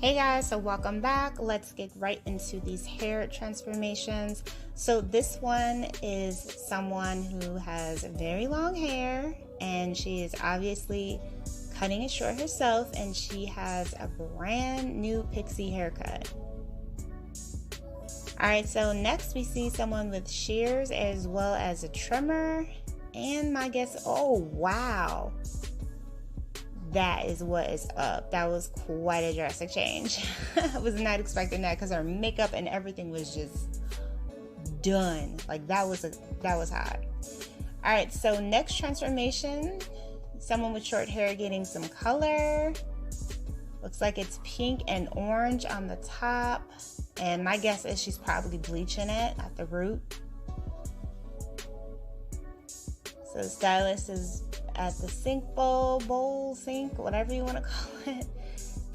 Hey guys, so welcome back. Let's get right into these hair transformations. So this one is someone who has very long hair and she is obviously cutting it short herself, and she has a brand new pixie haircut. Alright, so next we see someone with shears as well as a trimmer, and my guess, oh wow, that is what is up. That was quite a drastic change. I was not expecting that because her makeup and everything was just done. Like that was hot. All right, so next transformation, someone with short hair getting some color. Looks like it's pink and orange on the top, and my guess is she's probably bleaching it at the root. So the stylist is at the sink bowl, sink, whatever you want to call it.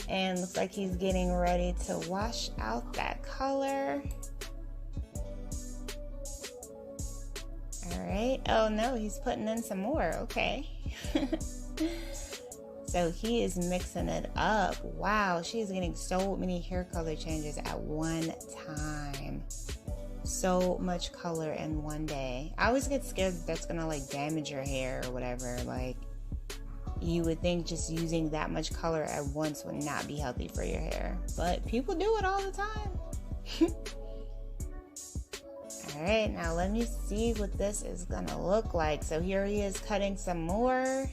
And looks like he's getting ready to wash out that color. All right. Oh no, he's putting in some more. Okay. So he is mixing it up. Wow, she's getting so many hair color changes at one time. So much color in one day. I always get scared that that's gonna like damage your hair or whatever. Like you would think just using that much color at once would not be healthy for your hair, but people do it all the time. All right, now let me see what this is gonna look like. So here he is cutting some more.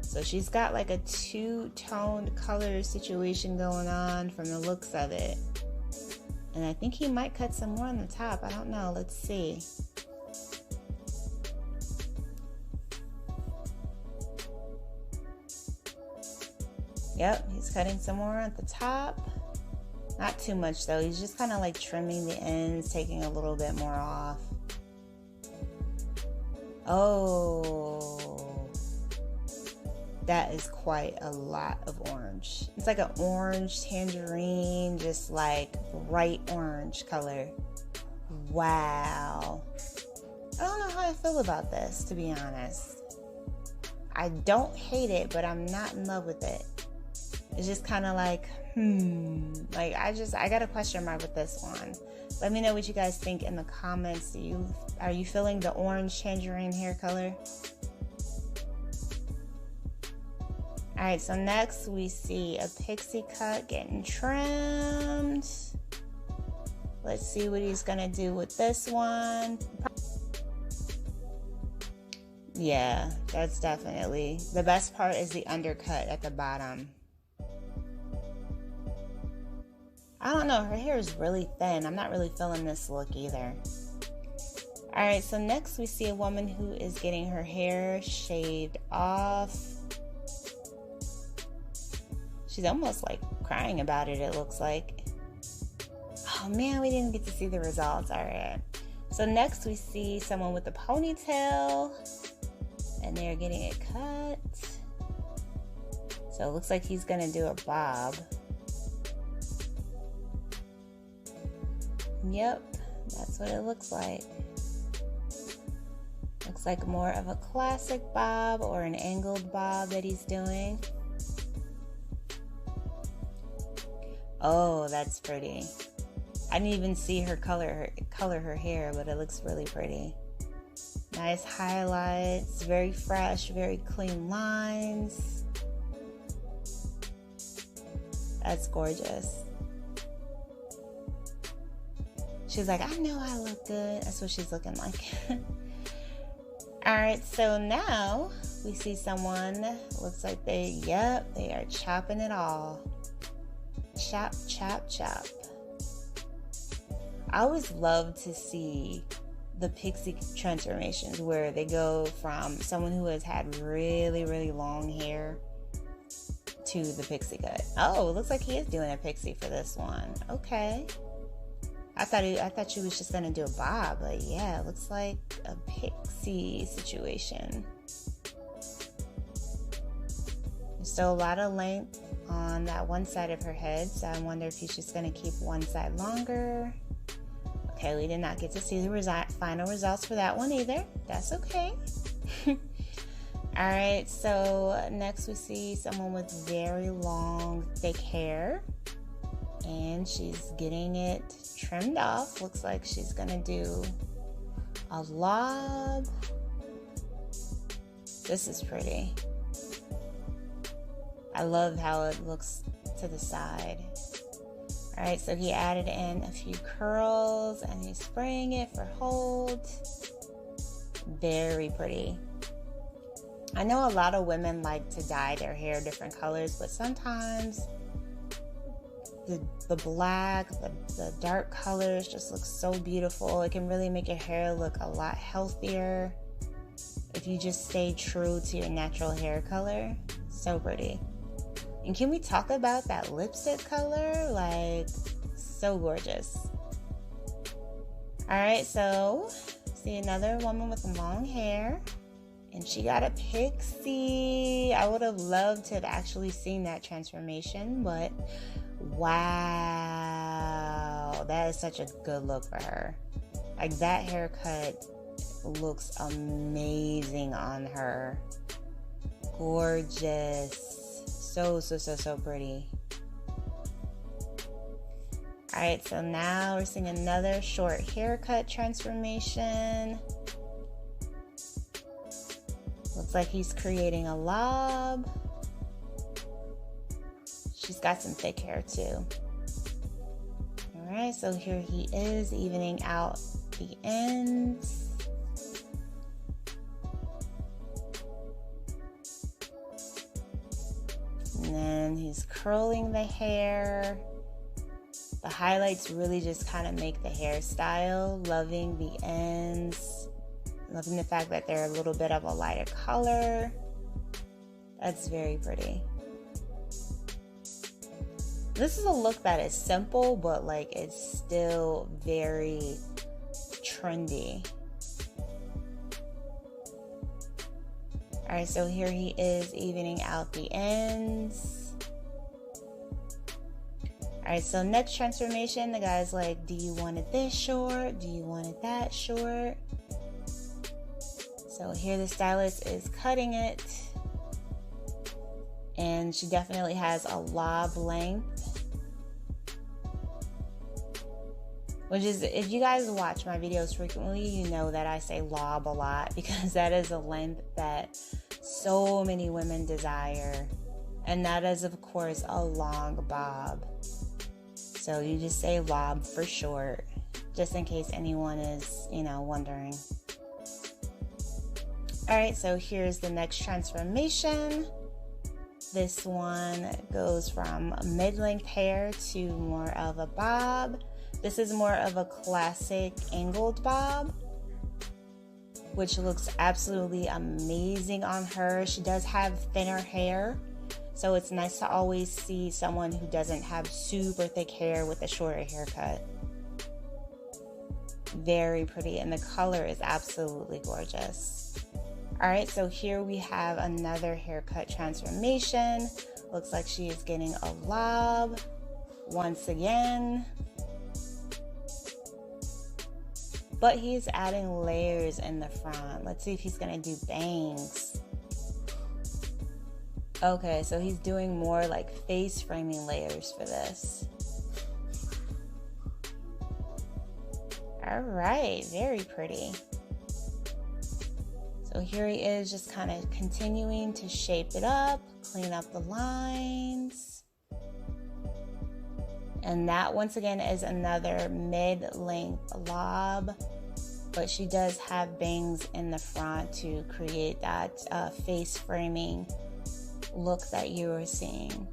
So she's got like a two-toned color situation going on from the looks of it. And I think he might cut some more on the top. I don't know. Let's see. Yep, he's cutting some more at the top. Not too much though. He's just kind of like trimming the ends, taking a little bit more off. Oh, that is quite a lot of orange. It's like an orange tangerine, just like bright orange color. Wow. I don't know how I feel about this, to be honest. I don't hate it, but I'm not in love with it. It's just kind of like, like I got a question mark with this one. Let me know what you guys think in the comments. Are you feeling the orange tangerine hair color? All right, so next we see a pixie cut getting trimmed. Let's see what he's gonna do with this one. Yeah, that's definitely the best part is the undercut at the bottom. I don't know, her hair is really thin. I'm not really feeling this look either. All right, so next we see a woman who is getting her hair shaved off. She's almost like crying about it, it looks like. Oh man, we didn't get to see the results. All right. So next we see someone with a ponytail and they're getting it cut. So it looks like he's gonna do a bob. Yep, that's what it looks like. Looks like more of a classic bob or an angled bob that he's doing. Oh, that's pretty. I didn't even see her color her hair, but it looks really pretty. Nice highlights, very fresh, very clean lines. That's gorgeous. She's like, I know I look good. That's what she's looking like. All right, so now we see someone, looks like they are chopping it all. Chop, chop, chop. I always love to see the pixie transformations where they go from someone who has had really, really long hair to the pixie cut. Oh, it looks like he is doing a pixie for this one. Okay. I thought she was just gonna do a bob, but yeah, it looks like a pixie situation. There's still a lot of length on that one side of her head, so I wonder if he's just gonna keep one side longer. Okay, we did not get to see the final results for that one either. That's okay. All right, so next we see someone with very long, thick hair, and she's getting it trimmed off. Looks like she's gonna do a lob. This is pretty. I love how it looks to the side. All right, so he added in a few curls and he's spraying it for hold. Very pretty. I know a lot of women like to dye their hair different colors, but sometimes the black, the dark colors just look so beautiful. It can really make your hair look a lot healthier if you just stay true to your natural hair color. So pretty. And can we talk about that lipstick color? Like, so gorgeous. All right, so see another woman with long hair, and she got a pixie. I would have loved to have actually seen that transformation, but wow, that is such a good look for her. Like, that haircut looks amazing on her. Gorgeous. So pretty. All right, so now we're seeing another short haircut transformation. Looks like he's creating a lob. She's got some thick hair too. All right, so here he is evening out the ends. And then he's curling the hair. The highlights really just kind of make the hairstyle. Loving the ends. Loving the fact that they're a little bit of a lighter color. That's very pretty. This is a look that is simple, but like it's still very trendy. All right, so here he is evening out the ends. All right, so next transformation, the guy's like, do you want it this short? Do you want it that short? So here the stylist is cutting it. And she definitely has a lob length. Which is, if you guys watch my videos frequently, you know that I say lob a lot because that is a length that so many women desire. And that is, of course, a long bob. So you just say lob for short, just in case anyone is, wondering. All right, so here's the next transformation. This one goes from mid-length hair to more of a bob. This is more of a classic angled bob, which looks absolutely amazing on her. She does have thinner hair, so it's nice to always see someone who doesn't have super thick hair with a shorter haircut. Very pretty, and the color is absolutely gorgeous. All right, so here we have another haircut transformation. Looks like she is getting a lob once again. But he's adding layers in the front. Let's see if he's gonna do bangs. Okay, so he's doing more like face framing layers for this. All right, very pretty. So here he is just kind of continuing to shape it up, clean up the lines. And that, once again, is another mid-length lob, but she does have bangs in the front to create that face framing look that you are seeing.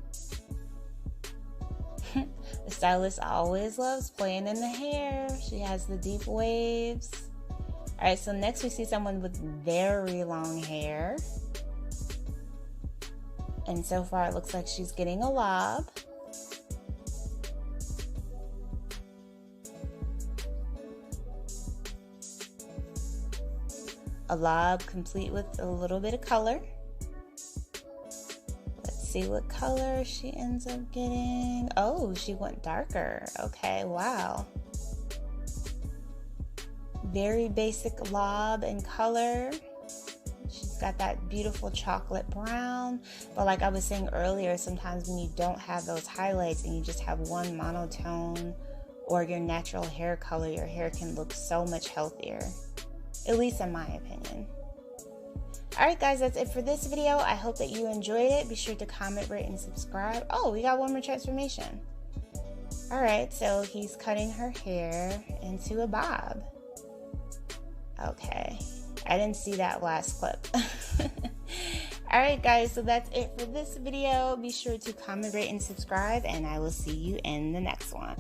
The stylist always loves playing in the hair. She has the deep waves. All right, so next we see someone with very long hair. And so far it looks like she's getting a lob. A lob complete with a little bit of color. Let's see what color she ends up getting. Oh, she went darker. Okay, wow. Very basic lob in color. She's got that beautiful chocolate brown. But like I was saying earlier, sometimes when you don't have those highlights and you just have one monotone or your natural hair color, your hair can look so much healthier. At least in my opinion. Alright guys, that's it for this video. I hope that you enjoyed it. Be sure to comment, rate, and subscribe. Oh, we got one more transformation. Alright, so he's cutting her hair into a bob. Okay. I didn't see that last clip. Alright guys, so that's it for this video. Be sure to comment, rate, and subscribe, and I will see you in the next one.